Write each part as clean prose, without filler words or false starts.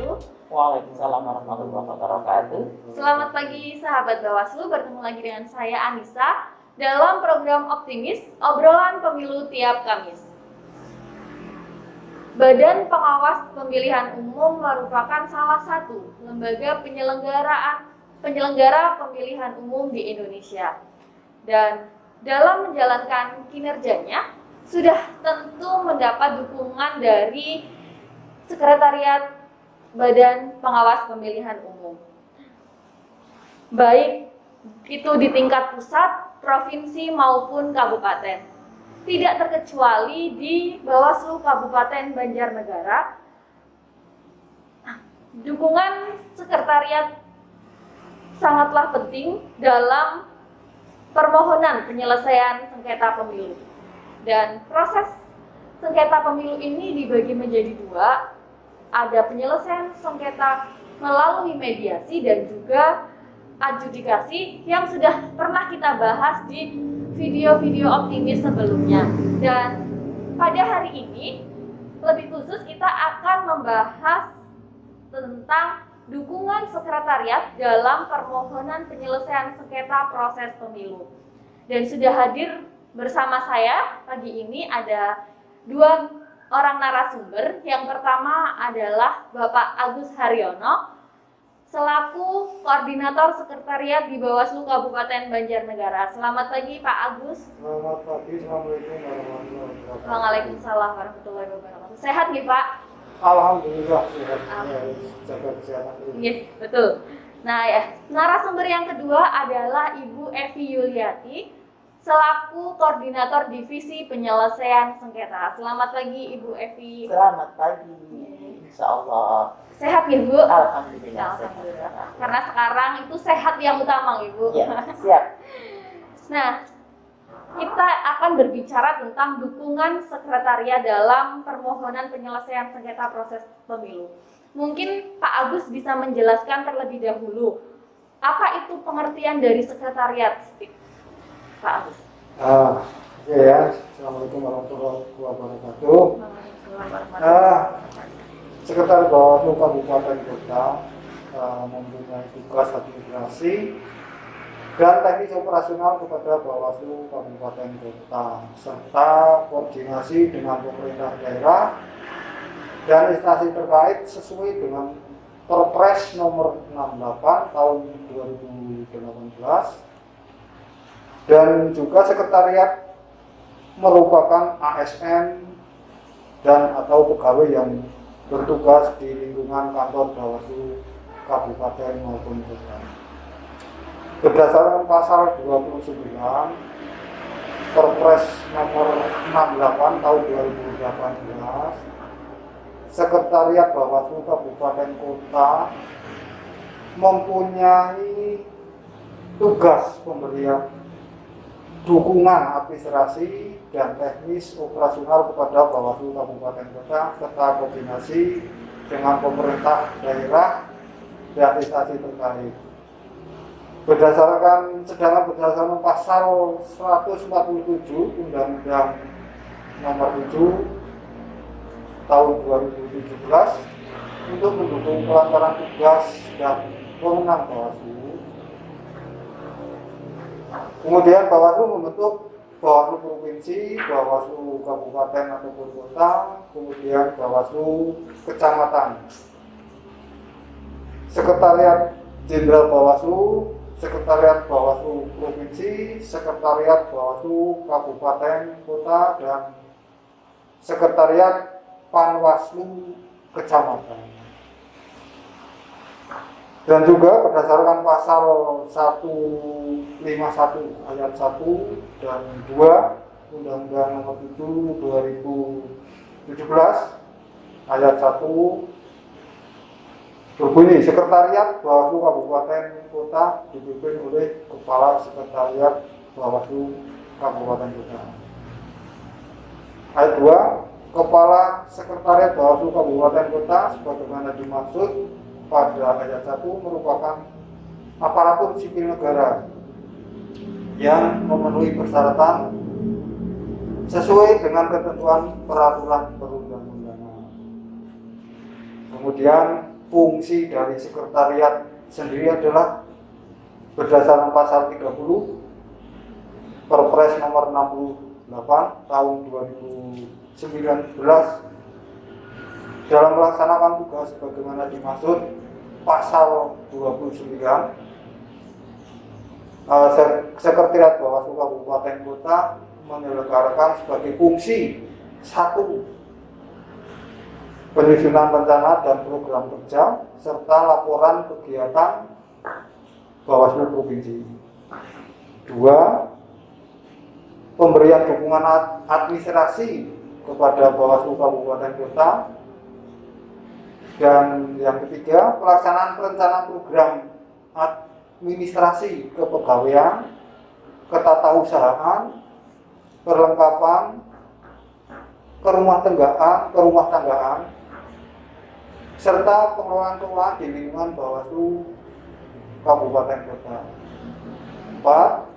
wabarakatuh. Waalaikumsalam warahmatullahi wabarakatuh. Selamat pagi sahabat Bawaslu, bertemu lagi dengan saya Anissa dalam program Optimis, obrolan pemilu tiap Kamis. Badan Pengawas Pemilihan Umum merupakan salah satu lembaga penyelenggara pemilihan umum di Indonesia. Dan dalam menjalankan kinerjanya, sudah tentu mendapat dukungan dari Sekretariat Badan Pengawas Pemilihan Umum. Baik itu di tingkat pusat, provinsi maupun kabupaten. Tidak terkecuali di Bawaslu Kabupaten Banjarnegara, dukungan sekretariat sangatlah penting dalam permohonan penyelesaian sengketa pemilu. Dan proses sengketa pemilu ini dibagi menjadi dua, ada penyelesaian sengketa melalui mediasi dan juga adjudikasi yang sudah pernah kita bahas di video-video Optimis sebelumnya. Dan pada hari ini lebih khusus kita akan membahas tentang dukungan sekretariat dalam permohonan penyelesaian sengketa proses pemilu. Dan sudah hadir bersama saya pagi ini ada dua orang narasumber. Yang pertama adalah Bapak Agus Haryono selaku Koordinator Sekretariat di Bawaslu Kabupaten Banjarnegara. Selamat pagi Pak Agus. Selamat pagi, Assalamualaikum warahmatullahi wabarakatuh. Waalaikumsalam warahmatullahi wabarakatuh. Sehat nih Pak? Alhamdulillah sehat. Jaga kesehatan. Iya, betul. Nah ya, narasumber yang kedua adalah Ibu Evi Yuliati selaku Koordinator Divisi Penyelesaian Sengketa. Selamat pagi Ibu Evi. Selamat pagi. Insya Allah. Sehat ya Bu? Alhamdulillah. Alhamdulillah. Karena sekarang itu sehat yang utama Ibu. Ya, siap. Nah, kita akan berbicara tentang dukungan sekretariat dalam permohonan penyelesaian sengketa proses pemilu. Mungkin Pak Agus bisa menjelaskan terlebih dahulu apa itu pengertian dari sekretariat, Pak Agus. Ya, Assalamualaikum warahmatullahi wabarakatuh. Sekretaris Bawaslu Kabupaten Kota mempunyai tugas administrasi dan teknis operasional kepada Bawaslu Kabupaten Kota serta koordinasi dengan pemerintah daerah dan instansi terkait sesuai dengan Perpres nomor 68 tahun 2018. Dan juga sekretariat merupakan ASN dan atau pegawai yang bertugas di lingkungan kantor Bawaslu Kabupaten maupun kota. Berdasarkan pasal 29 Perpres nomor 68 tahun 2018, Sekretariat Bawaslu Kabupaten Kota mempunyai tugas pemberian dukungan administrasi dan teknis operasional kepada Bawaslu Kabupaten Kota serta koordinasi dengan pemerintah daerah dan instansi terkait. Sedangkan berdasarkan pasal 147 Undang-Undang Nomor 7 Tahun 2017 untuk mendukung pelancaran tugas dan wewenang Bawaslu. Kemudian Bawaslu membentuk Bawaslu Provinsi, Bawaslu Kabupaten ataupun Kota, kemudian Bawaslu Kecamatan. Sekretariat Jenderal Bawaslu, Sekretariat Bawaslu Provinsi, Sekretariat Bawaslu Kabupaten Kota, dan Sekretariat Panwaslu Kecamatan. Dan juga berdasarkan pasal 151 ayat 1 dan 2 Undang-Undang Nomor 7 2017 ayat 1 berbunyi, Sekretariat Bawaslu Kabupaten Kota dipimpin oleh Kepala Sekretariat Bawaslu Kabupaten Kota. Ayat 2, Kepala Sekretariat Bawaslu Kabupaten Kota sebagaimana dimaksud pada ayat 1 merupakan aparatur sipil negara yang memenuhi persyaratan sesuai dengan ketentuan peraturan perundang-undangan. Kemudian fungsi dari sekretariat sendiri adalah berdasarkan pasal 30 Perpres nomor 68 tahun 2019 dalam melaksanakan tugas sebagaimana dimaksud pasal 29 Sekretariat Bawaslu Kabupaten Kota menyelenggarakan sebagai fungsi satu penyusunan rencana dan program kerja serta laporan kegiatan Bawaslu Provinsi. 2. Pemberian dukungan administrasi kepada Bawaslu Kabupaten Kota. Dan yang ketiga, pelaksanaan perencanaan program administrasi kepegawaian, ketatausahaan, perlengkapan, kerumah tanggaan, serta pengelolaan keuangan di lingkungan Bawaslu Kabupaten Kota. 4.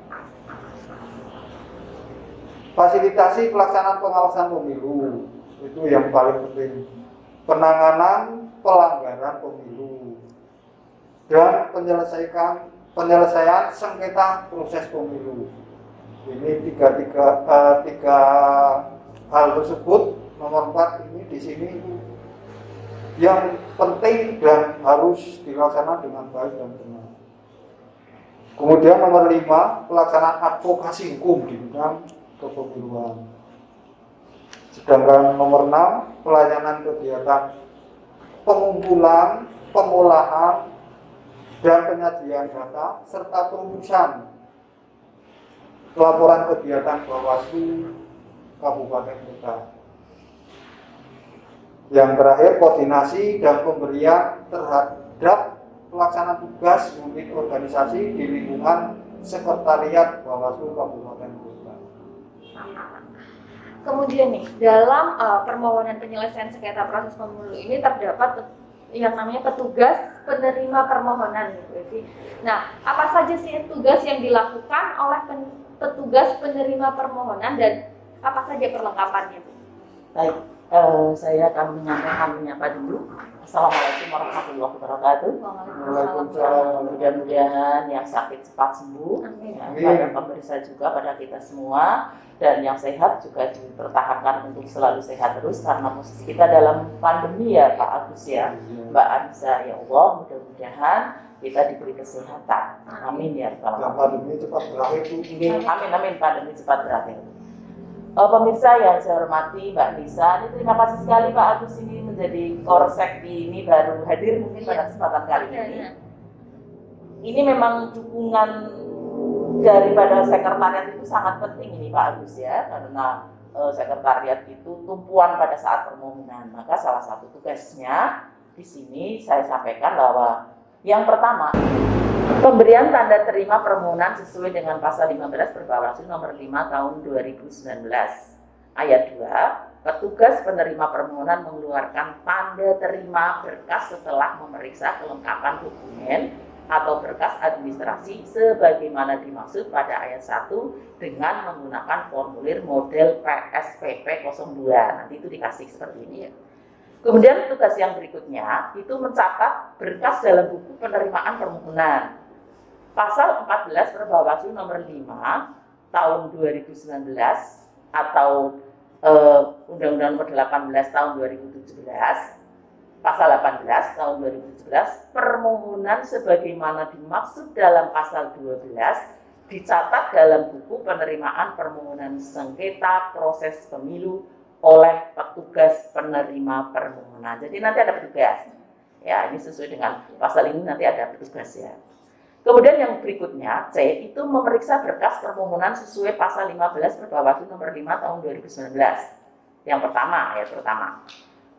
Fasilitasi pelaksanaan pengawasan pemilu, itu yang paling penting. Penanganan pelanggaran pemilu dan penyelesaian sengketa proses pemilu. Ini tiga hal tersebut. Nomor 4 ini di sini yang penting dan harus dilaksanakan dengan baik dan benar. Kemudian nomor 5, pelaksanaan advokasi hukum di bidang kepemiluan. Sedangkan nomor 6, pelayanan kegiatan pengumpulan, pengolahan, dan penyajian data serta perumusan laporan kegiatan Bawaslu Kabupaten Kota. Yang terakhir, koordinasi dan pemberian terhadap pelaksanaan tugas unit organisasi di lingkungan Sekretariat Bawaslu Kabupaten Kota. Kemudian nih, dalam permohonan penyelesaian sengketa proses pemilu ini terdapat yang namanya petugas penerima permohonan. Nah, apa saja sih tugas yang dilakukan oleh petugas penerima permohonan dan apa saja perlengkapannya? Baik, saya akan menyapa dulu. Assalamualaikum warahmatullahi wabarakatuh. Waalaikumsalam. Mudah-mudahan yang sakit cepat sembuh. Amin. Pada pemirsa juga, pada kita semua, dan yang sehat juga dipertahankan untuk selalu sehat terus karena posisi kita dalam pandemi ya Pak Agus ya, Mbak Anissa, ya Allah, mudah-mudahan kita diberi kesehatan. Amin ya rabbal Yang alamin. pandemi cepat berakhir itu. Amin, pandemi cepat berakhir. Pemirsa yang saya hormati, Mbak Nisa, ini terima kasih sekali Pak Agus ini menjadi korsek ini baru hadir mungkin pada kesempatan kali ini. Ini memang dukungan daripada sekretariat itu sangat penting ini Pak Agus ya, karena sekretariat itu tumpuan pada saat permohonan. Maka salah satu tugasnya di sini saya sampaikan bahwa yang pertama, pemberian tanda terima permohonan sesuai dengan pasal 15 Perbawaslu nomor 5 tahun 2019 ayat 2, petugas penerima permohonan mengeluarkan tanda terima berkas setelah memeriksa kelengkapan dokumen atau berkas administrasi sebagaimana dimaksud pada ayat 1 dengan menggunakan formulir model PSPP 02. Nanti itu dikasih seperti ini ya. Kemudian tugas yang berikutnya itu mencatat berkas dalam buku penerimaan permohonan. Pasal 14 Perbawaslu nomor 5 tahun 2019 atau Undang-Undang nomor 18 tahun 2017, pasal 18 tahun 2017, permohonan sebagaimana dimaksud dalam pasal 12 dicatat dalam buku penerimaan permohonan sengketa proses pemilu oleh petugas penerima permohonan. Jadi nanti ada petugas. Ya, ini sesuai dengan pasal ini nanti ada petugas ya. Kemudian yang berikutnya, C, itu memeriksa berkas permohonan sesuai pasal 15 Perbawaslu nomor 5 tahun 2019. Yang pertama, ayat pertama.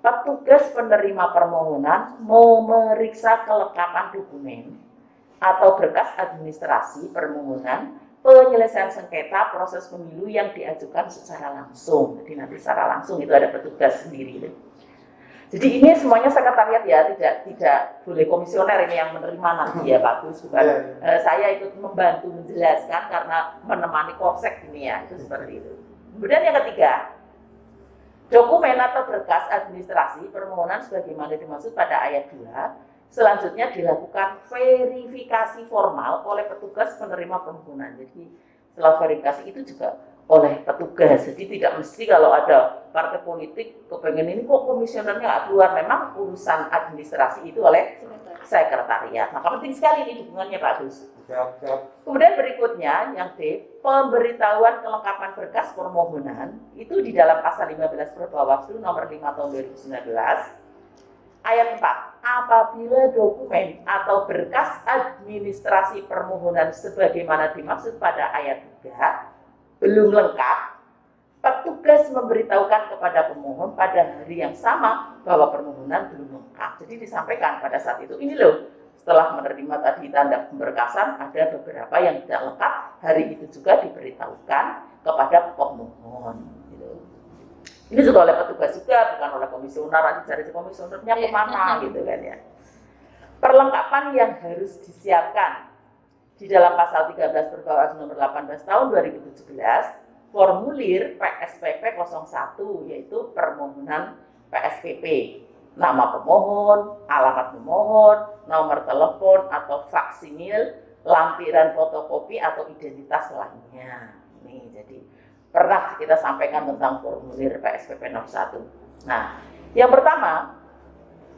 Petugas penerima permohonan memeriksa kelengkapan dokumen atau berkas administrasi permohonan penyelesaian sengketa proses pemilu yang diajukan secara langsung. Jadi nanti secara langsung itu ada petugas sendiri. Jadi ini semuanya sekretariat ya, tidak boleh komisioner ini yang menerima nanti ya bagus, bukan. Saya ikut membantu menjelaskan karena menemani korsek ini ya, itu seperti itu. Kemudian yang ketiga, Dokumen atau berkas administrasi permohonan sebagaimana dimaksud pada ayat 2 selanjutnya dilakukan verifikasi formal oleh petugas penerima permohonan. Jadi setelah verifikasi itu juga oleh petugas. Jadi tidak mesti kalau ada partai politik kepengen ini kok komisionernya nggak keluar, memang urusan administrasi itu oleh sekretariat. Maka penting sekali ini dukungannya Pak Gus. Kemudian berikutnya yang D, pemberitahuan kelengkapan berkas permohonan itu di dalam pasal 15 Perbawaslu nomor 5 tahun 2019 ayat 4. Apabila dokumen atau berkas administrasi permohonan sebagaimana dimaksud pada ayat 3 belum lengkap, petugas memberitahukan kepada pemohon pada hari yang sama bahwa permohonan belum lengkap. Jadi disampaikan pada saat itu, ini loh, setelah menerima tadi tanda pemberkasan ada beberapa yang tidak lengkap, hari itu juga diberitahukan kepada pemohon. Gitu. Ini juga oleh petugas juga, bukan oleh komisioner, nanti cari komisionernya kemana gitu kan ya. Perlengkapan yang harus disiapkan di dalam pasal 13 Perbawaslu nomor 18 tahun 2017, formulir PSPP 01 yaitu permohonan PSPP, nama pemohon, alamat pemohon, nomor telepon atau faksimil, lampiran fotokopi atau identitas lainnya. Nih, jadi pernah kita sampaikan tentang formulir PSPP 01. Nah, yang pertama,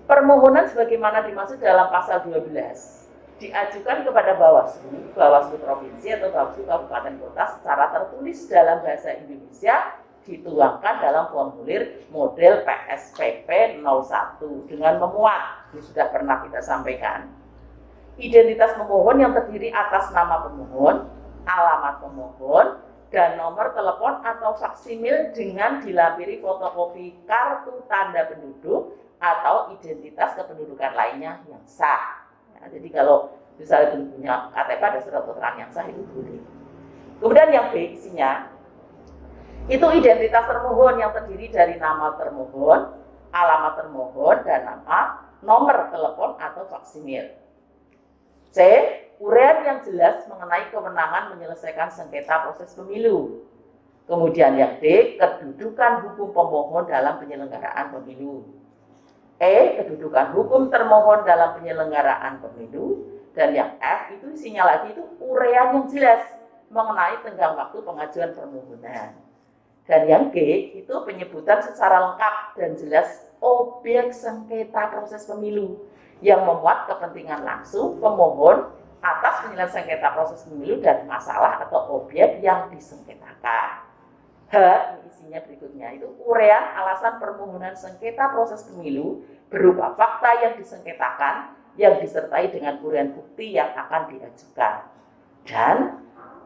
permohonan sebagaimana dimaksud dalam pasal 12 diajukan kepada Bawaslu, Bawaslu Provinsi atau Bawaslu Kabupaten Kota secara tertulis dalam bahasa Indonesia dituangkan dalam formulir model PSPP 01 dengan memuat, ini sudah pernah kita sampaikan, identitas pemohon yang terdiri atas nama pemohon, alamat pemohon, dan nomor telepon atau faksimil dengan dilampiri fotokopi kartu tanda penduduk atau identitas kependudukan lainnya yang sah. Nah, jadi kalau misalnya punya KTP ada surat keterangan yang sah itu boleh. Kemudian yang B isinya itu identitas termohon yang terdiri dari nama termohon, alamat termohon, dan nama, nomor telepon atau faksimil. C. Uraian yang jelas mengenai kewenangan menyelesaikan sengketa proses pemilu. Kemudian yang D. Kedudukan hukum pemohon dalam penyelenggaraan pemilu. E. Kedudukan hukum termohon dalam penyelenggaraan pemilu. Dan yang F itu isinya lagi itu uraian yang jelas mengenai tenggang waktu pengajuan permohonan. Dan yang G itu penyebutan secara lengkap dan jelas objek sengketa proses pemilu yang memuat kepentingan langsung pemohon atas penyelesaian sengketa proses pemilu dan masalah atau objek yang disengketakan. H, ini isinya berikutnya itu uraian alasan permohonan sengketa proses pemilu berupa fakta yang disengketakan yang disertai dengan uraian bukti yang akan diajukan. Dan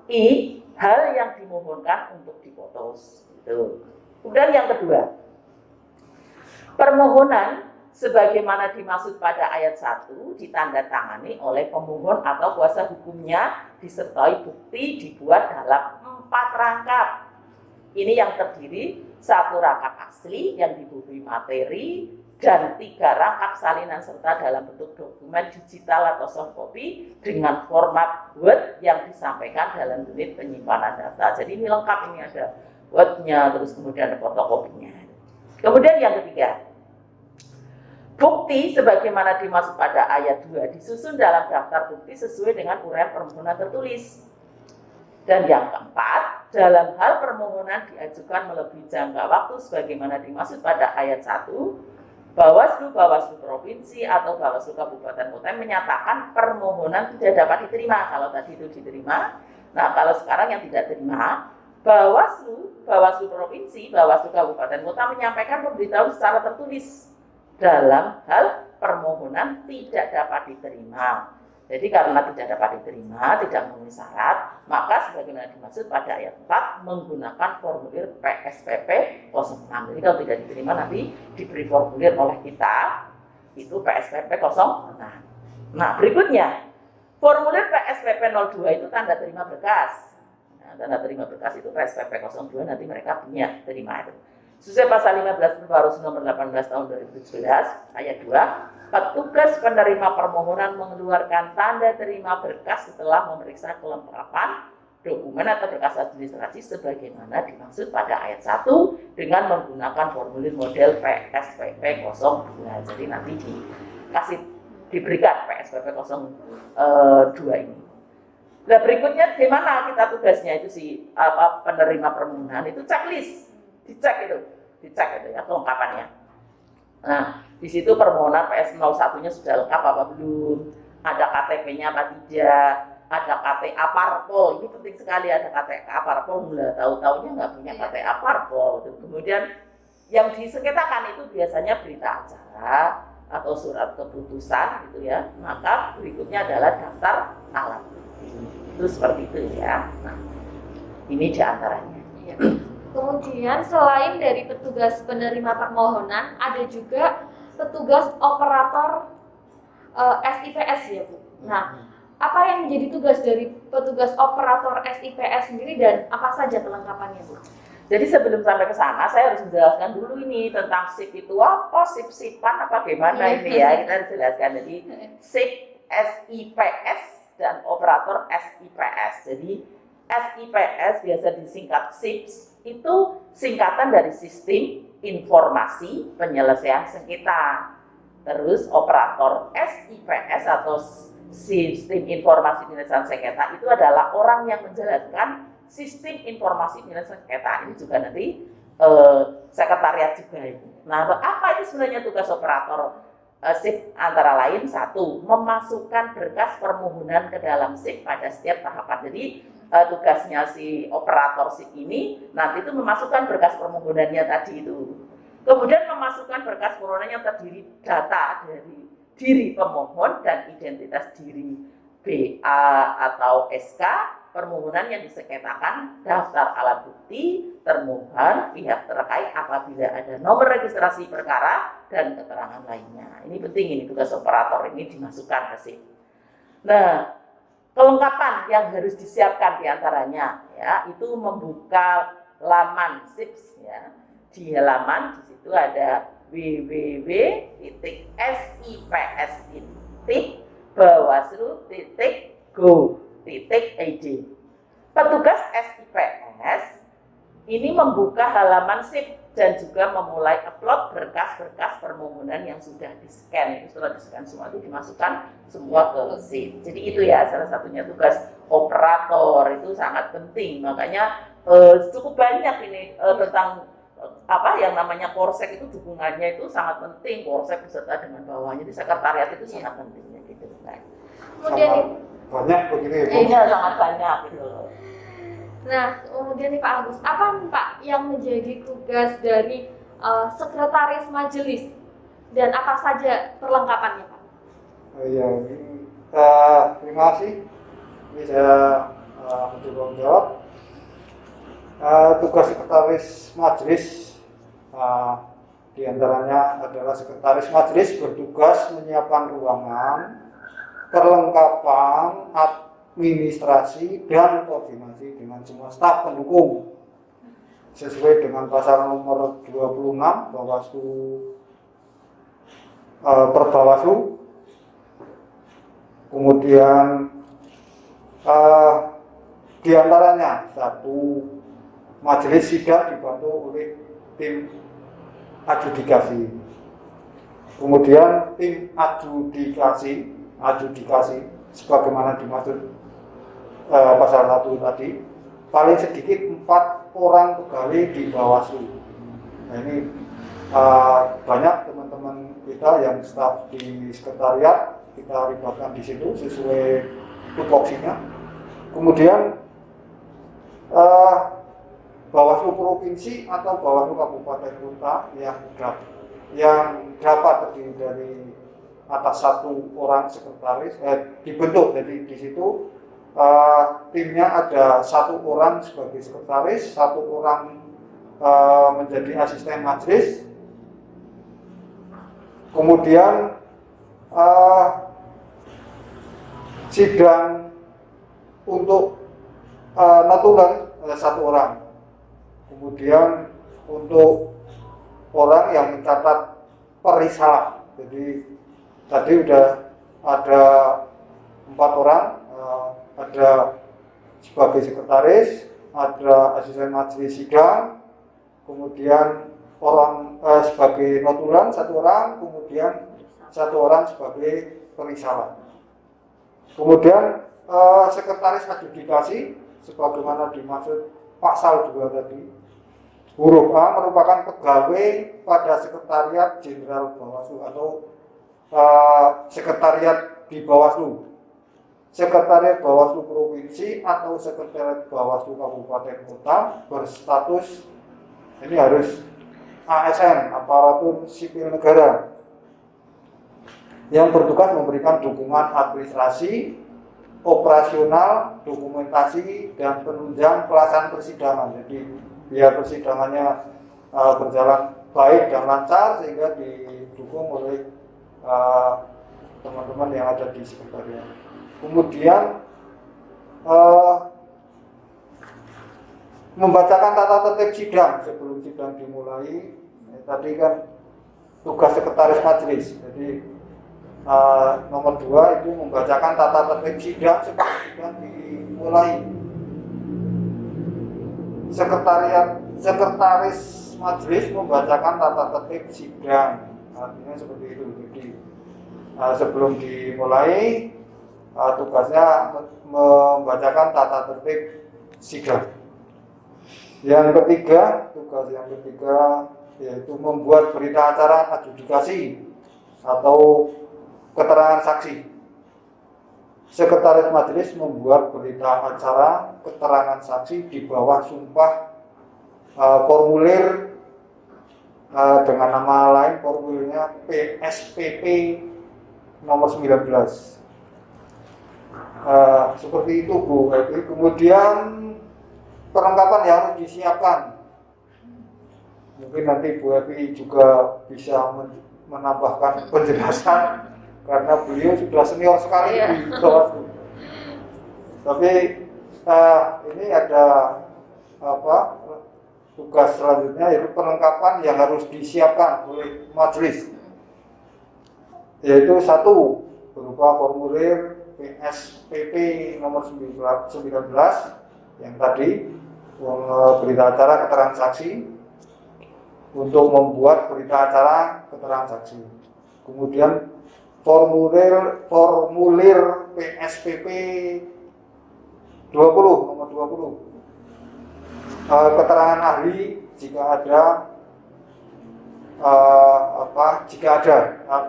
I, hal yang dimohonkan untuk diputus. Itu. Kemudian yang kedua, permohonan sebagaimana dimaksud pada ayat 1 ditandatangani oleh pemohon atau kuasa hukumnya disertai bukti dibuat dalam 4 rangkap. Ini yang terdiri 1 rangkap asli yang dibubuhi materi dan 3 rangkap salinan serta dalam bentuk dokumen digital atau soft copy dengan format Word yang disampaikan dalam unit penyimpanan data. Jadi ini lengkap, ini ada Word-nya, terus kemudian ada fotokopinya. Kemudian yang ketiga, bukti sebagaimana dimaksud pada ayat 2 disusun dalam daftar bukti sesuai dengan uraian permohonan tertulis. Dan yang keempat, dalam hal permohonan diajukan melebihi jangka waktu sebagaimana dimaksud pada ayat 1, Bawaslu Provinsi atau Bawaslu Kabupaten Kota menyatakan permohonan tidak dapat diterima. Kalau tadi itu diterima, nah kalau sekarang yang tidak terima, Bawaslu Provinsi, Bawaslu Kabupaten Kota menyampaikan pemberitahuan secara tertulis dalam hal permohonan tidak dapat diterima. Jadi karena tidak dapat diterima, tidak memenuhi syarat, maka sebagaimana dimaksud pada ayat 4 menggunakan formulir PSPP 06. Jadi kalau tidak diterima nanti diberi formulir oleh kita, itu PSPP 06. Nah berikutnya, formulir PSPP 02 itu tanda terima berkas. Nah, tanda terima berkas itu PSPP 02 nanti mereka punya terima itu. Sesuai pasal 15 Perbawaslu nomor 18 tahun 2017 ayat 2, petugas penerima permohonan mengeluarkan tanda terima berkas setelah memeriksa kelengkapan, dokumen atau berkas administrasi sebagaimana dimaksud pada ayat 1 dengan menggunakan formulir model PSPP 02. Jadi nanti diberikan PSPP 02 ini. Nah, berikutnya di mana kita tugasnya itu penerima permohonan itu checklist, dicek itu ya kelengkapannya. Nah, di situ permohonan PS01-nya sudah lengkap apa belum? Ada KTP-nya apa tidak? Ada KTA parpol, ini penting sekali ada KTA parpol. Tahu-taunya nggak punya KTA parpol. Kemudian yang disengketakan itu biasanya berita acara atau surat keputusan gitu ya. Maka berikutnya adalah daftar alat bukti. Itu seperti itu ya. Nah, ini diantaranya. Iya. Kemudian selain dari petugas penerima permohonan, ada juga petugas operator SIPS ya Bu. Nah, apa yang menjadi tugas dari petugas operator SIPS sendiri dan apa saja kelengkapannya Bu? Jadi sebelum sampai ke sana, saya harus menjelaskan dulu ini tentang SIP itu apa, SIP-SIPan apa gimana ini ya, kita harus jelaskan. Jadi SIP SIPS dan operator SIPS. Jadi SIPS biasa disingkat SIPS, itu singkatan dari Sistem Informasi Penyelesaian Sengketa. Terus operator SIPS atau Sistem Informasi Penyelesaian Sengketa itu adalah orang yang menjalankan Sistem Informasi Penyelesaian Sengketa. Ini juga nanti sekretariat juga ini. Nah, apa itu sebenarnya tugas operator SIP? Antara lain, 1, memasukkan berkas permohonan ke dalam SIP pada setiap tahapan. Jadi tugasnya si operator SIP ini nanti itu memasukkan berkas permohonannya tadi itu. Kemudian memasukkan berkas permohonan yang terdiri data dari diri pemohon dan identitas diri BA atau SK permohonan yang disengketakan, daftar alat bukti, termohon, pihak terkait apabila ada nomor registrasi perkara dan keterangan lainnya. Ini penting, ini tugas operator ini dimasukkan ke SIP. Nah, kelengkapan yang harus disiapkan diantaranya ya itu membuka laman SIP ya. Di halaman di situ ada www.bawaslu.go.id. Petugas SIPS ini membuka halaman SIP dan juga memulai upload berkas-berkas permohonan yang sudah di-scan. Itu setelah di-scan semua itu dimasukkan semua ke SIP. Jadi itu ya salah satunya tugas operator, itu sangat penting. Makanya cukup banyak ini tentang apa yang namanya Polsek itu dukungannya itu sangat penting. Polsek beserta dengan bawahnya di sekretariat itu sangat penting gitu kan. Kemudian banyak begitu ya Bu? Iya sangat banyak gitu. Nah, kemudian nih Pak Agus, apa nih Pak yang menjadi tugas dari sekretaris majelis dan apa saja perlengkapannya Pak? Iya, terima kasih. Ini saya mencoba menjawab. Tugas sekretaris majelis diantaranya adalah sekretaris majelis bertugas menyiapkan ruangan, perlengkapan, administrasi dan koordinasi dengan semua staf pendukung sesuai dengan pasal nomor 26 Bawaslu Perbawaslu. Kemudian diantaranya 1, majelis sidang dibantu oleh tim adjudikasi. Kemudian tim adjudikasi sebagaimana dimaksud pasal 1 tadi, paling sedikit 4 orang pegawai di Bawaslu. Nah ini banyak teman-teman kita yang staf di sekretariat kita libatkan di situ sesuai tupoksinya. Kemudian Bawaslu Provinsi atau Bawaslu Kabupaten Kota yang dapat terdiri dari atas 1 orang sekretaris dibentuk. Jadi di situ timnya ada 1 orang sebagai sekretaris, 1 orang menjadi asisten majelis. Kemudian sidang untuk notulen ada 1 orang. Kemudian untuk orang yang mencatat perisalah, jadi tadi udah ada 4 orang, ada sebagai sekretaris, ada asisten majelis sidang, kemudian sebagai notulen 1 orang, kemudian 1 orang sebagai perisalah. Kemudian sekretaris adjudikasi sebagaimana dimaksud pasal 2 tadi. Huruf A merupakan pegawai pada Sekretariat Jenderal Bawaslu atau sekretariat di Bawaslu. Sekretariat Bawaslu Provinsi atau Sekretariat Bawaslu Kabupaten Kota berstatus ini harus ASN, aparatur sipil negara, yang bertugas memberikan dukungan administrasi, operasional, dokumentasi, dan penunjang pelaksanaan persidangan. Jadi biar persidangannya berjalan baik dan lancar sehingga didukung oleh teman-teman yang ada di sekretariat. Kemudian membacakan tata tertib sidang sebelum sidang dimulai. Tadi kan tugas sekretaris majelis. Jadi nomor 2 itu membacakan tata tertib sidang sebelum sidang dimulai. Sekretaris majelis membacakan tata tertib sidang. Artinya seperti itu. Jadi sebelum dimulai tugasnya membacakan tata tertib sidang. Tugas yang ketiga yaitu membuat berita acara adjudikasi atau keterangan saksi. Sekretaris majelis membuat berita acara keterangan saksi di bawah sumpah formulir dengan nama lain, formulirnya PSPP nomor 19. Seperti itu Bu Evi. Kemudian perlengkapan yang harus disiapkan, mungkin nanti Bu Evi juga bisa menambahkan penjelasan karena beliau sudah senior sekali di Bawaslu. Tapi ini ada tugas selanjutnya, yaitu perlengkapan yang harus disiapkan oleh majelis, yaitu 1 berupa formulir PSPP nomor 19 yang tadi, berita acara keterangan saksi, untuk membuat berita acara keterangan saksi. Kemudian formulir PSPP 20 nomor 20, keterangan ahli jika ada,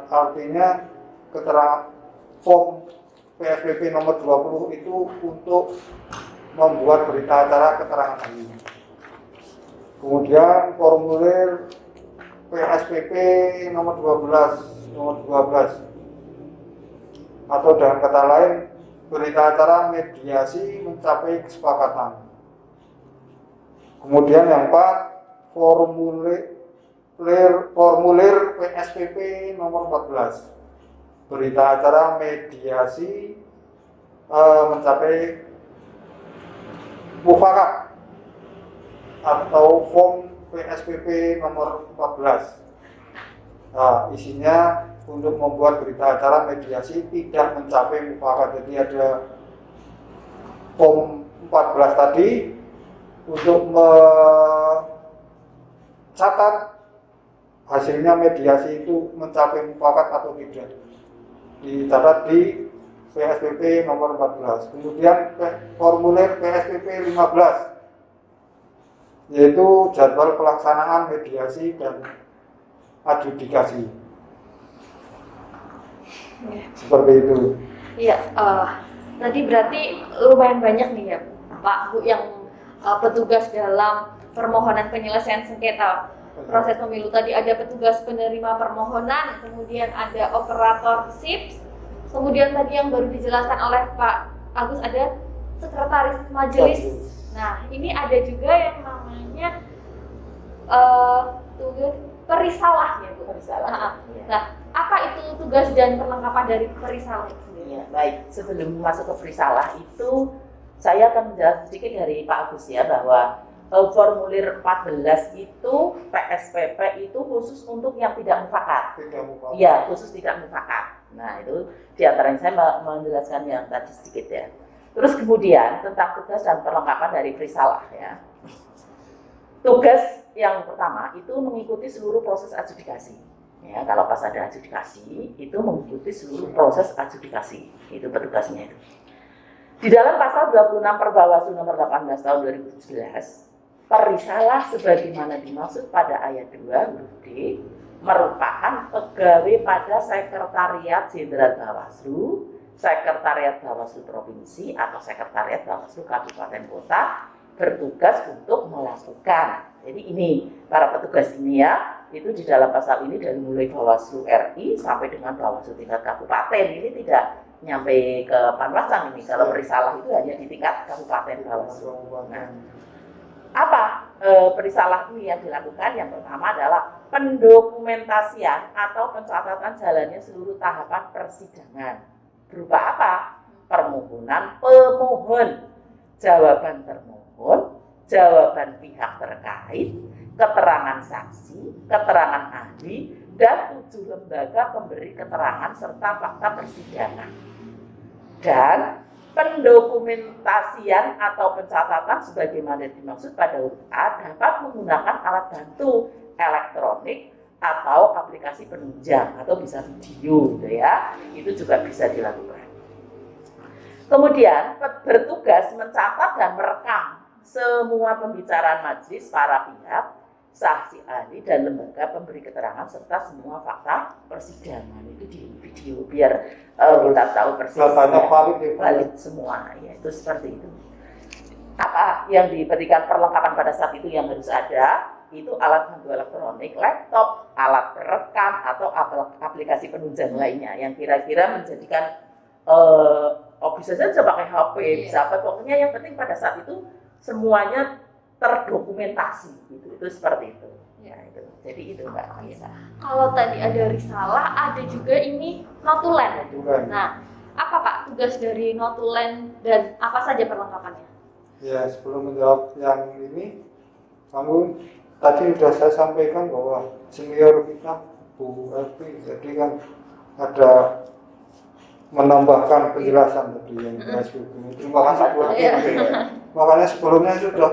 artinya keterangan form PSPP nomor 20 itu untuk membuat berita acara keterangan ahli. Kemudian formulir PSPP nomor 12 atau dengan kata lain berita acara mediasi mencapai kesepakatan. Kemudian yang 4, formulir PSPP nomor 14, berita acara mediasi mencapai mufakat atau form PSPP nomor 14. Isinya untuk membuat berita acara mediasi tidak mencapai mufakat. Jadi ada form 14 tadi untuk mencatat hasilnya mediasi itu mencapai mufakat atau tidak, dicatat di PSPP nomor 14. Kemudian formulir PSPP 15, yaitu jadwal pelaksanaan mediasi dan adjudikasi. Seperti itu. Iya, tadi berarti lumayan banyak nih ya Pak Bu yang petugas dalam permohonan penyelesaian sengketa proses pemilu. Tadi ada petugas penerima permohonan, kemudian ada operator SIP, kemudian tadi yang baru dijelaskan oleh Pak Agus ada sekretaris majelis. Nah, ini ada juga yang namanya perisalah ya Bu. Perisalah. Nah, apa itu tugas dan perlengkapan dari perisalah itu sendiri? Ya, baik. Sebelum masuk ke perisalah itu, saya akan menjelaskan sedikit dari Pak Agus ya, bahwa formulir 14 itu PSPP itu khusus untuk yang tidak mufakat. Iya, khusus tidak mufakat. Nah, itu diantaranya saya menjelaskan yang tadi sedikit ya. Terus kemudian tentang tugas dan perlengkapan dari Prisalah ya. Tugas yang pertama itu mengikuti seluruh proses adjudikasi. Ya, kalau pas ada adjudikasi itu mengikuti seluruh proses adjudikasi. Itu petugasnya itu. Di dalam pasal 26 Perbawaslu nomor 18 tahun 2017, Perisalah sebagaimana dimaksud pada ayat 2 huruf D merupakan pegawai pada Sekretariat Jenderal Bawaslu, Sekretariat Bawaslu Provinsi atau Sekretariat Bawaslu Kabupaten Kota bertugas untuk melakukan. Jadi ini para petugas ini ya, itu di dalam pasal ini dari mulai Bawaslu RI sampai dengan Bawaslu tingkat kabupaten. Ini tidak nyampe ke Panwascam ini. Kalau Perisalah itu hanya di tingkat kabupaten Bawaslu. Nah, apa Perisalah ini yang dilakukan? Yang pertama adalah pendokumentasian atau pencatatan jalannya seluruh tahapan persidangan. Berupa apa? Permohonan pemohon, jawaban termohon, jawaban pihak terkait, keterangan saksi, keterangan ahli, dan 7 lembaga pemberi keterangan serta fakta persidangan. Dan pendokumentasian atau pencatatan sebagaimana dimaksud pada huruf A dapat menggunakan alat bantu elektronik atau aplikasi penunjang atau bisa video gitu ya. Itu juga bisa dilakukan. Kemudian bertugas mencatat dan merekam semua pembicaraan majelis para pihak, saksi ahli dan lembaga pemberi keterangan serta semua fakta persidangan itu di video biar kita tahu persis Datanya valid semua ya, itu seperti itu. Apa yang diberikan perlengkapan pada saat itu yang harus ada itu alat bantu elektronik, laptop, alat perekam atau aplikasi penunjang lainnya yang kira-kira menjadikan bisa saja pakai HP, bisa apa, pokoknya yang penting pada saat itu semuanya terdokumentasi gitu, itu seperti itu. Ya, itu. Jadi itu Mbak Anissa. Kalau tadi ada risalah, ada juga ini notulen. Nah, apa Pak tugas dari notulen dan apa saja perlengkapannya? Ya, sebelum menjawab yang ini, kamu tadi sudah saya sampaikan bahwa senior kita Bu Elvi, jadi kan ada menambahkan penjelasan tadi yang PSBB. Terima kasih buat makanya sebelumnya sudah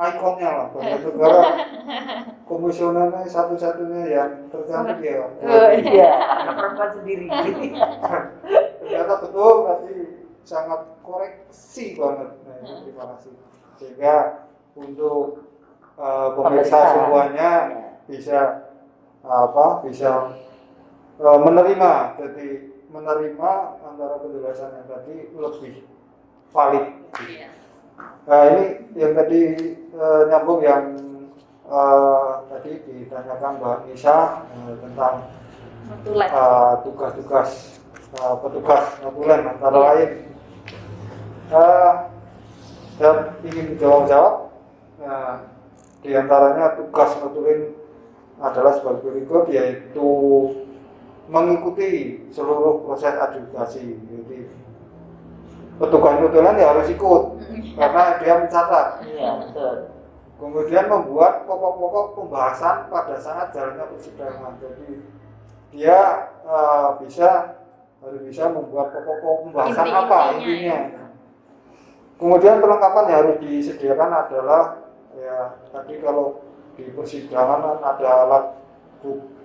ikonnya lah, banyak negara komisionernya satu-satunya yang tercantik ya. Iya, perempuan sendiri. Ternyata betul, tadi sangat koreksi banget. Nah, terima kasih. Sehingga untuk pemirsa semuanya bisa menerima, jadi menerima antara penjelasan yang tadi lebih valid. Nah, ini yang tadi nyambung yang tadi ditanyakan Mbak Nisa tentang tugas-tugas petugas notulen antara lain. Dan ingin jawab. Nah, di antaranya tugas notulen adalah sebagai berikut, yaitu mengikuti seluruh proses adjudikasi. Jadi petugas notulen ya harus ikut karena dia mencatat. Iya, betul. Kemudian membuat pokok-pokok pembahasan pada saat jalannya persidangan. Jadi dia harus bisa membuat pokok-pokok pembahasan intinya. Kemudian perlengkapan yang harus disediakan adalah ya tadi kalau di persidangan ada alat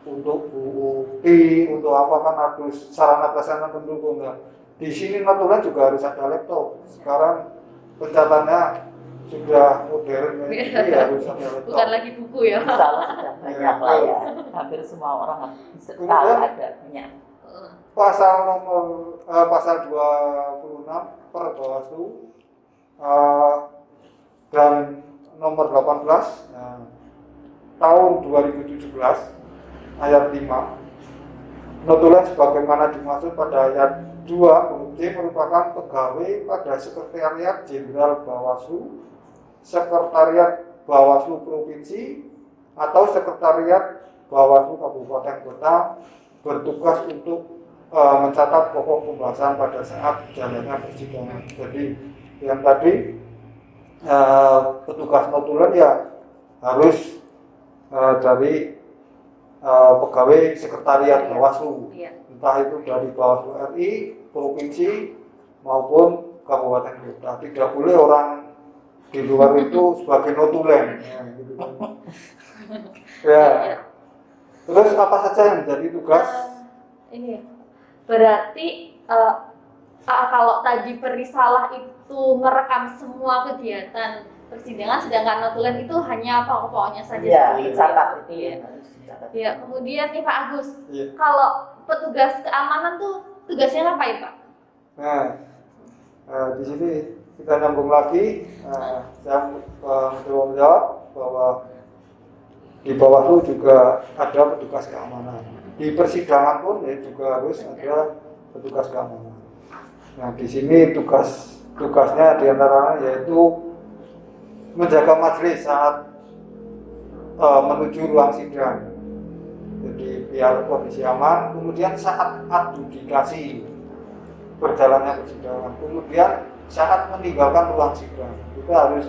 untuk bukti, untuk apa kan harus sarana prasarana pendukung. Nah, di sini notulen juga harus ada laptop. Sekarang pencatatannya sudah modern, jadi harus ada laptop. Bukan lagi buku ya. Salah sudah banyak lah ya. Hampir semua orang bisa tahu ada punya. Pasal 26 Perbawaslu dan nomor 18 tahun 2017 ayat 5, notulen sebagaimana dimaksud pada ayat 2 huruf C merupakan pegawai pada Sekretariat Jenderal Bawaslu, Sekretariat Bawaslu Provinsi atau Sekretariat Bawaslu Kabupaten Kota bertugas untuk mencatat pokok pembahasan pada saat jalannya persidangan. Jadi yang tadi petugas notulen ya harus dari pegawai Sekretariat Bawaslu entah itu dari Bawaslu RI, provinsi maupun kabupaten kota. Tidak boleh orang di luar itu sebagai notulen. Ya, gitu kan. Ya. Terus apa saja yang menjadi tugas? Ini berarti kalau tadi perisalah itu merekam semua kegiatan persidangan, sedangkan notulen itu hanya pokok-pokoknya saja. Iya, seperti itu. dicatat itu ya. Ya, kemudian nih Pak Agus, Iya. kalau petugas keamanan tuh tugasnya ngapain Pak? Nah, di sini kita nyambung lagi. Saya mencoba menjawab bahwa di Bawaslu juga ada petugas keamanan. Di persidangan pun ya juga harus ada petugas keamanan. Nah, di sini tugasnya diantaranya yaitu menjaga majelis saat menuju ruang sidang. Jadi biar kondisi aman. Kemudian saat adjudikasi berjalannya persidangan. Kemudian saat meninggalkan ruang sidang kita harus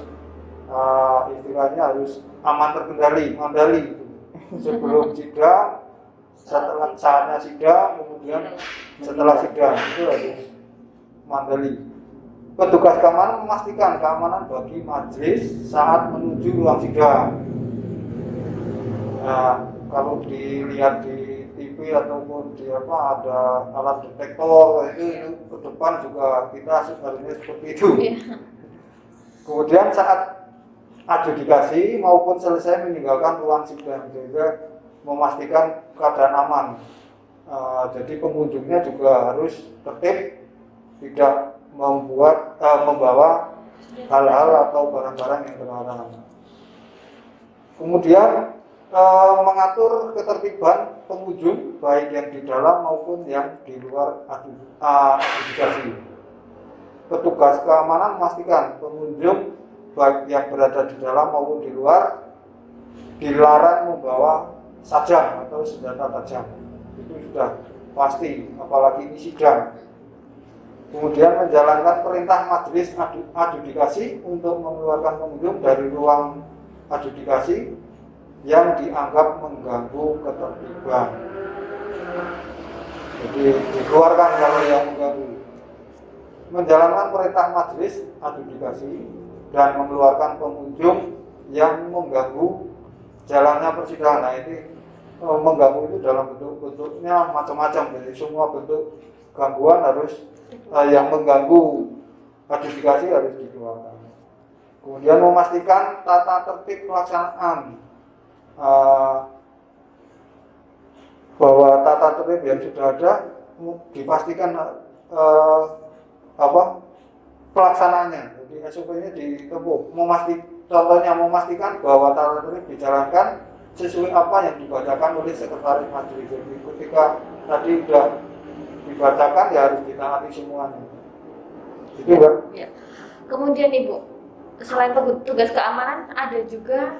istilahnya harus aman terkendali, mandali sebelum sidang, setelah saatnya sidang, kemudian setelah sidang itu harus mandali. Petugas keamanan memastikan keamanan bagi majelis saat menuju ruang sidang. Nah, kalau dilihat di TV ataupun di ada alat detektor itu ke depan juga kita sebenarnya seperti itu. Kemudian saat adjudikasi maupun selesai meninggalkan ruang sidang sehingga memastikan keadaan aman. Jadi pengunjungnya juga harus tertib, tidak membawa hal-hal atau barang-barang yang terlarang. Kemudian mengatur ketertiban pengunjung baik yang di dalam maupun yang di luar adjudikasi. Petugas keamanan memastikan pengunjung baik yang berada di dalam maupun di luar dilarang membawa sajam atau senjata tajam. Itu sudah pasti, apalagi ini sidang. Kemudian menjalankan perintah majelis adjudikasi untuk mengeluarkan pengunjung dari ruang adjudikasi yang dianggap mengganggu ketertiban. Jadi dikeluarkan kalau yang mengganggu. Menjalankan perintah majelis adjudikasi dan mengeluarkan pengunjung yang mengganggu jalannya persidangan. Nah, ini mengganggu itu dalam bentuknya macam-macam. Jadi semua bentuk gangguan harus yang mengganggu adjudikasi harus dikeluarkan. Kemudian memastikan tata tertib pelaksanaan, bahwa tata tertib yang sudah ada dipastikan pelaksanaannya. Jadi SOP-nya ditempuh. Contohnya memastikan bahwa tata tertib dijalankan sesuai apa yang dibacakan oleh sekretaris majelis. Jadi ketika tadi sudah dibacakan ya harus ditaati semuanya. Itu Mbak. Ya. Kemudian Ibu, selain petugas keamanan ada juga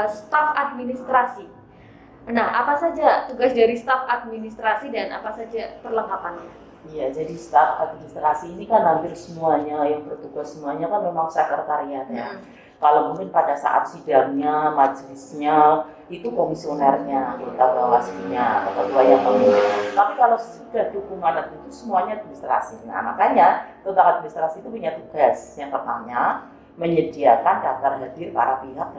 staf administrasi. Nah, apa saja tugas dari staf administrasi dan apa saja perlengkapannya? Iya, jadi staf administrasi ini kan hampir semuanya yang bertugas semuanya kan memang sekretariat ya. Kalau mungkin pada saat sidangnya, majelisnya itu komisionernya, anggota bawaslunya atau ketua yang memimpin. Tapi kalau sudah dukungan itu semuanya administrasi. Nah, makanya tentang administrasi itu punya tugas. Yang pertama, menyediakan daftar hadir para pihak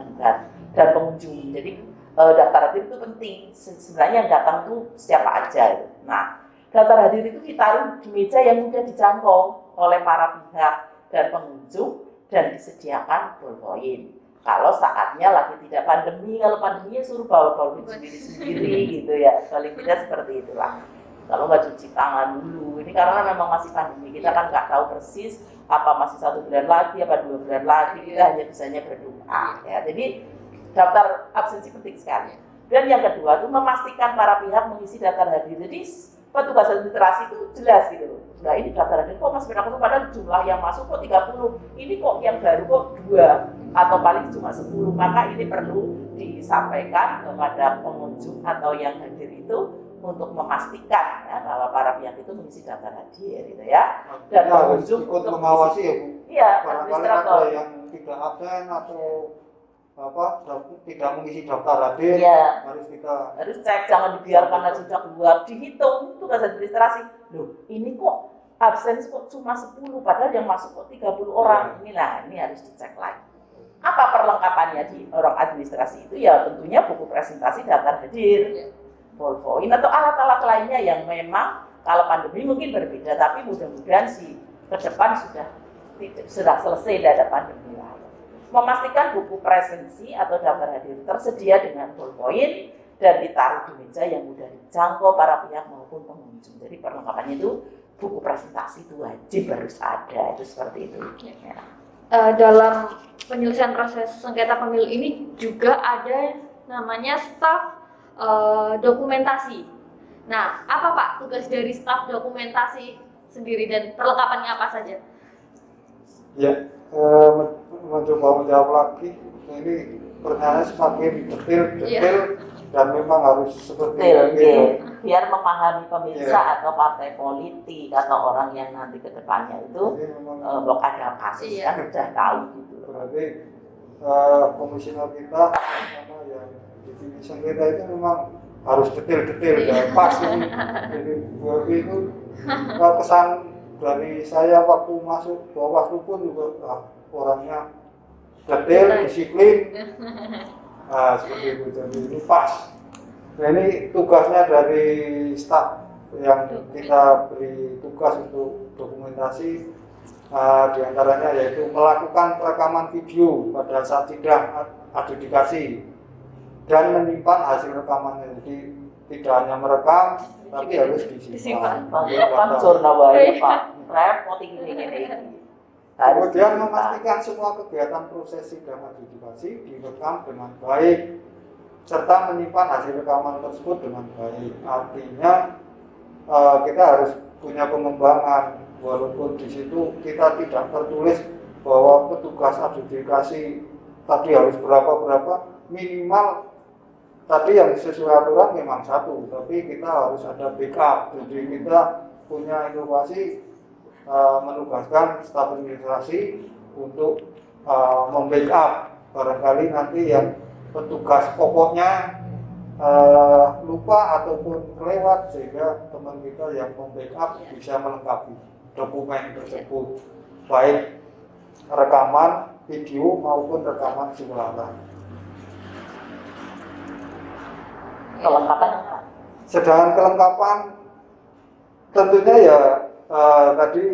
dan pengunjung. Jadi daftar hadir itu penting. Sebenarnya yang datang itu siapa aja. Nah, daftar hadir itu ditaruh di meja yang mudah dijangkau oleh para pihak dan pengunjung dan disediakan ballpoint. Kalau saatnya lagi tidak pandemi, kalau pandeminya suruh bawa ballpoint sendiri-sendiri gitu ya. Paling tidak seperti itulah. Kalau nggak cuci tangan dulu, ini karena memang masih pandemi, kita kan nggak tahu persis apa masih 1 bulan lagi, apa 2 bulan lagi, kita hanya bisanya berdoa ya. Jadi daftar absensi penting sekali. Dan yang kedua itu memastikan para pihak mengisi daftar hadir. Jadi petugas administrasi itu jelas gitu loh. Nah ini daftar hadir kok masih berlaku padahal jumlah yang masuk kok 30, ini kok yang baru kok 2 atau paling cuma 10. Maka ini perlu disampaikan kepada pengunjung atau yang hadir itu untuk memastikan ya, bahwa para pihak itu mengisi daftar hadir gitu ya. Dan pengunjung ikut untuk mengawasi ya Bu. Iya, Barangkali administrator. ada yang tidak absen atau tidak mengisi daftar hadir, Iya. harus Cek, jangan dibiarkan aja sudah keluar, dihitung tugas administrasi. Loh, ini kok absen kok cuma 10, padahal yang masuk kok 30 orang. Ini harus dicek lagi. Apa perlengkapannya di orang administrasi itu? Ya tentunya buku presentasi, daftar hadir, ballpoint atau alat-alat lainnya yang memang kalau pandemi mungkin berbeda, tapi mudah-mudahan sih ke depan sudah selesai, tidak ada pandemi lagi. Memastikan buku presensi atau daftar hadir tersedia dengan ballpoint dan ditaruh di meja yang mudah dijangkau para pihak maupun pengunjung. Jadi perlengkapannya itu buku presentasi itu wajib harus ada, itu seperti itu. Ya. Dalam penyelesaian proses sengketa pemilu ini juga ada namanya staf dokumentasi. Nah, apa Pak tugas dari staf dokumentasi sendiri dan perlengkapannya apa saja? Ya, mencoba menjawab lagi. Ini pertanyaannya semakin detail dan memang harus seperti itu. Biar memahami pemirsa atau partai politik atau orang yang nanti ke depannya itu ada kasus kan udah tahu gitu. Berarti komisioner kita sama yang di sengketa itu memang harus detail dan pas ini. Jadi buat itu kesan dari saya waktu masuk Bawaslu pun juga orangnya detail, disiplin. Nah, seperti itu. Jadi ini pas. Nah, ini tugasnya dari staf yang kita beri tugas untuk dokumentasi, di antaranya yaitu melakukan rekaman video pada saat sidang adjudikasi dan menyimpan hasil rekamannya. Jadi tidak hanya merekam, tapi harus disimpan. Kan jurnal wae Pak, repot ini. Kemudian memastikan semua kegiatan proses sidang adjudikasi direkam dengan baik serta menyimpan hasil rekaman tersebut dengan baik. Artinya kita harus punya pengembangan, walaupun di situ kita tidak tertulis bahwa petugas adjudikasi tadi harus berapa minimal. Tadi yang sesuai aturan memang 1, tapi kita harus ada backup. Jadi kita punya inovasi menugaskan staf administrasi untuk membackup barangkali nanti yang petugas pokoknya lupa ataupun kelewat, sehingga teman kita yang membackup bisa melengkapi dokumen tersebut, baik rekaman video maupun rekaman suara. Kelengkapan. Sedangkan kelengkapan tentunya ya tadi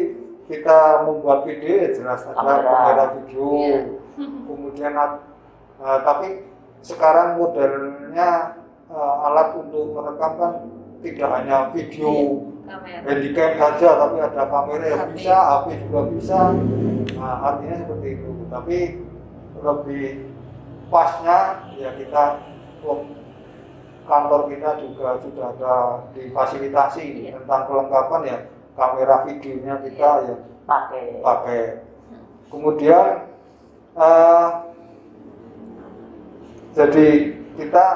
kita membuat video ya jelas ada kamera video, kemudian tapi sekarang modelnya alat untuk merekam kan tidak hanya video handycam saja, tapi ada kamera yang bisa, HP juga bisa. Nah, artinya seperti itu. Tapi lebih pasnya ya kita kantor kita juga sudah ada difasilitasi tentang kelengkapan ya, kamera videonya kita ya pakai. Kemudian jadi kita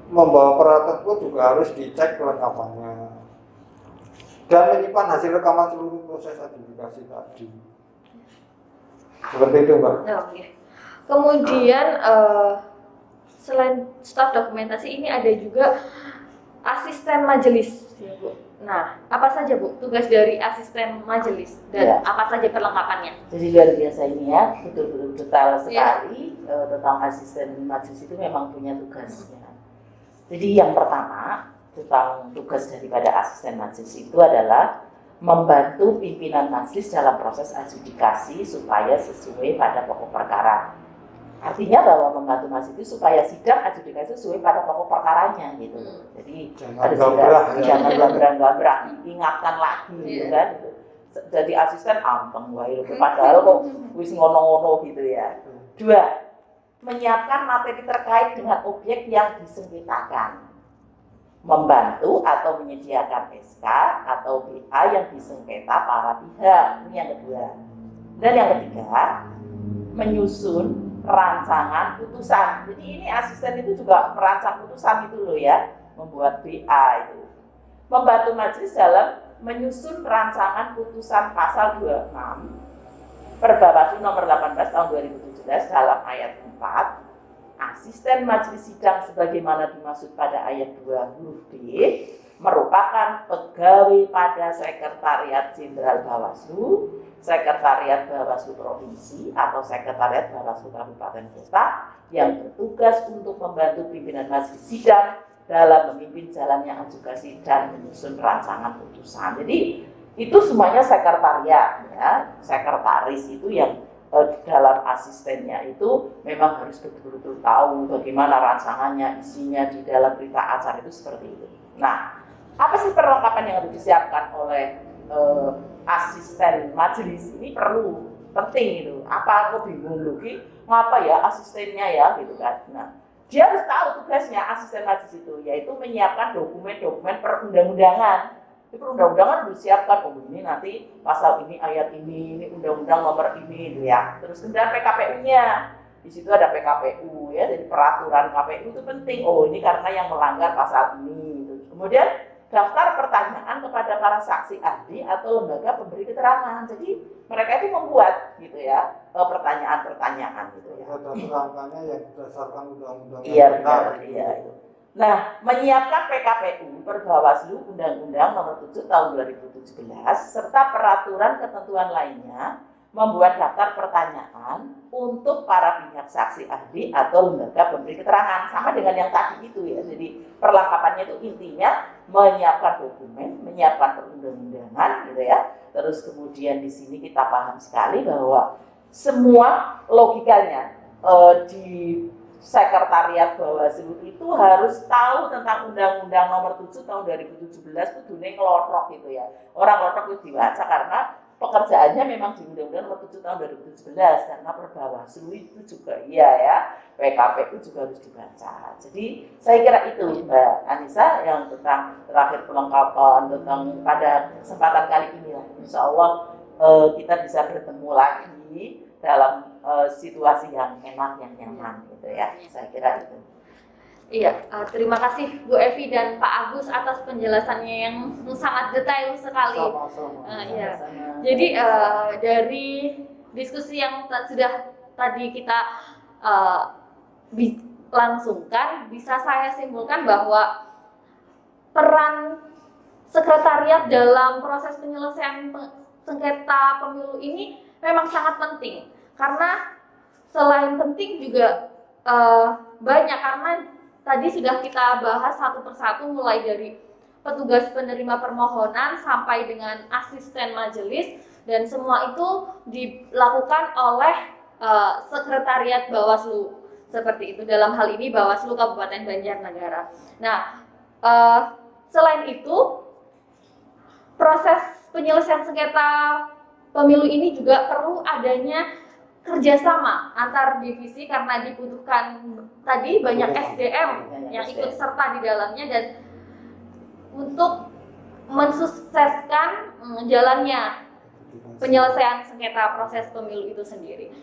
membawa peralatan tersebut juga harus dicek kelengkapannya dan menyimpan hasil rekaman seluruh proses adjudikasi tadi. Seperti itu, Mbak. Oke. Kemudian selain staf dokumentasi ini ada juga asisten majelis, ya Bu. Nah, apa saja Bu tugas dari asisten majelis dan apa saja perlengkapannya? Jadi luar biasa ini ya, betul-betul detail sekali tentang asisten majelis itu memang punya tugasnya. Jadi yang pertama tentang tugas daripada asisten majelis itu adalah membantu pimpinan majelis dalam proses adjudikasi supaya sesuai pada pokok perkara. Artinya bahwa membantu majelis itu supaya sidang adjudikasi sesuai pada pokok perkaranya gitu. Jadi jangan gambrak, ingatkan lagi gitu kan. Jadi asisten anteng wae padahal kok wis ngono-ngono gitu ya. 2. Menyiapkan materi terkait dengan objek yang disengketakan. Membantu atau menyediakan SK atau BA yang disengketa para pihak. Ini yang kedua. Dan yang ketiga, menyusun rancangan putusan. Jadi ini asisten itu juga merancang putusan itu loh ya, membuat BA itu. Membantu majelis dalam menyusun rancangan putusan pasal 26 Perbawaslu nomor 18 tahun 2017 jelas dalam ayat 4, asisten majelis sidang sebagaimana dimaksud pada ayat 2 huruf B merupakan pegawai pada Sekretariat Jenderal Bawaslu, Sekretariat Bawaslu Provinsi atau Sekretariat Bawaslu Kabupaten Kota yang bertugas untuk membantu pimpinan majelis sidang dalam memimpin jalannya adjudikasi dan menyusun rancangan putusan. Jadi itu semuanya sekretariat, ya. Sekretaris itu yang dalam asistennya itu memang harus betul-betul tahu bagaimana rancangannya, isinya di dalam berita acara itu seperti itu. Nah, apa sih perlengkapan yang harus disiapkan oleh asisten majelis ini penting itu. Apa aku bingung lagi, ngapa ya asistennya ya gitu kan. Nah, dia harus tahu tugasnya asisten majelis itu, yaitu menyiapkan dokumen-dokumen perundang-undangan. Perundang-undangan harus disiapkan, oh ini nanti pasal ini, ayat ini undang-undang nomor ini, gitu ya. Terus kemudian PKPU-nya, di situ ada PKPU ya, jadi peraturan KPU itu penting. Oh ini karena yang melanggar pasal ini. Gitu. Kemudian daftar pertanyaan kepada para saksi ahli atau lembaga pemberi keterangan. Jadi mereka itu membuat gitu ya pertanyaan-pertanyaan gitu ya. Ada kerangkanya yang berdasarkan undang-undang. Iya benar, iya itu. Nah, menyiapkan PKPU Perbawaslu Undang-Undang Nomor 7 Tahun 2017 serta peraturan ketentuan lainnya, membuat daftar pertanyaan untuk para pihak saksi ahli atau lembaga pemberi keterangan, sama dengan yang tadi itu ya. Jadi perlengkapannya itu intinya menyiapkan dokumen, menyiapkan perundang-undangan gitu ya. Terus kemudian di sini kita paham sekali bahwa semua logikanya di Sekretariat Bawaslu itu harus tahu tentang Undang-Undang Nomor 7 Tahun 2017 itu dunia ngelotok gitu ya. Orang ngelotok itu dibaca karena pekerjaannya memang di Undang-Undang Nomor 7 Tahun 2017 karena Perbawaslu itu juga iya ya, PKPU juga harus dibaca. Jadi saya kira itu Mbak Anissa yang tentang terakhir perlengkapan tentang pada kesempatan kali ini lah. Insya Allah kita bisa bertemu lagi dalam situasi yang enak, yang nyaman gitu ya. Saya kira itu. Iya, terima kasih Bu Evi dan Pak Agus atas penjelasannya yang sangat detail sekali. Sama-sama. Iya. Jadi dari diskusi yang sudah tadi kita langsungkan, bisa saya simpulkan bahwa peran sekretariat dalam proses penyelesaian sengketa pemilu ini memang sangat penting. Karena selain penting juga banyak, karena tadi sudah kita bahas satu persatu mulai dari petugas penerima permohonan sampai dengan asisten majelis, dan semua itu dilakukan oleh sekretariat Bawaslu seperti itu, dalam hal ini Bawaslu Kabupaten Banjarnegara. Nah, selain itu proses penyelesaian sengketa pemilu ini juga perlu adanya kerjasama antar divisi karena dibutuhkan tadi banyak SDM yang ikut serta di dalamnya dan untuk mensukseskan jalannya penyelesaian sengketa proses pemilu itu sendiri.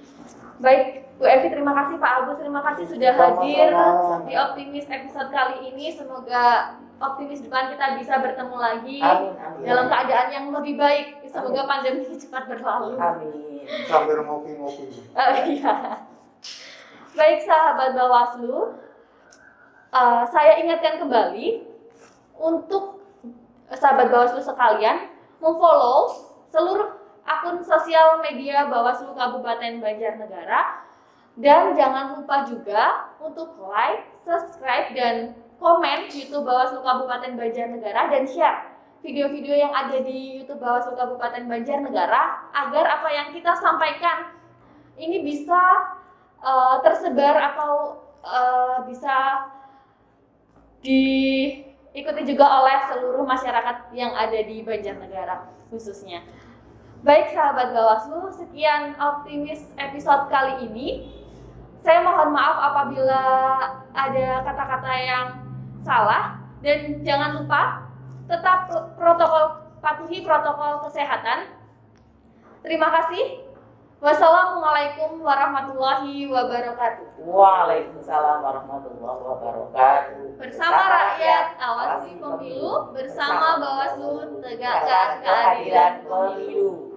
Baik, Bu Evi, terima kasih, Pak Agus, terima kasih sudah hadir di Optimis episode kali ini. Semoga Optimis depan kita bisa bertemu lagi dalam keadaan yang lebih baik. Semoga pandemi cepat berlalu. Amin. Sambil ngopi-ngopi. Iya. Baik sahabat Bawaslu, saya ingatkan kembali untuk sahabat Bawaslu sekalian memfollow seluruh akun sosial media Bawaslu Kabupaten Banjarnegara, dan jangan lupa juga untuk like, subscribe, dan komen YouTube Bawaslu Kabupaten Banjarnegara, dan share video-video yang ada di YouTube Bawaslu Kabupaten Banjarnegara agar apa yang kita sampaikan ini bisa tersebar atau bisa diikuti juga oleh seluruh masyarakat yang ada di Banjarnegara khususnya. Baik sahabat Bawaslu, sekian Optimis episode kali ini. Saya mohon maaf apabila ada kata-kata yang salah, dan jangan lupa tetap patuhi protokol kesehatan. Terima kasih. Wassalamualaikum warahmatullahi wabarakatuh. Waalaikumsalam warahmatullahi wabarakatuh. Bersama rakyat, awasi pemilu. Bersama Bawaslu, tegakkan keadilan pemilu.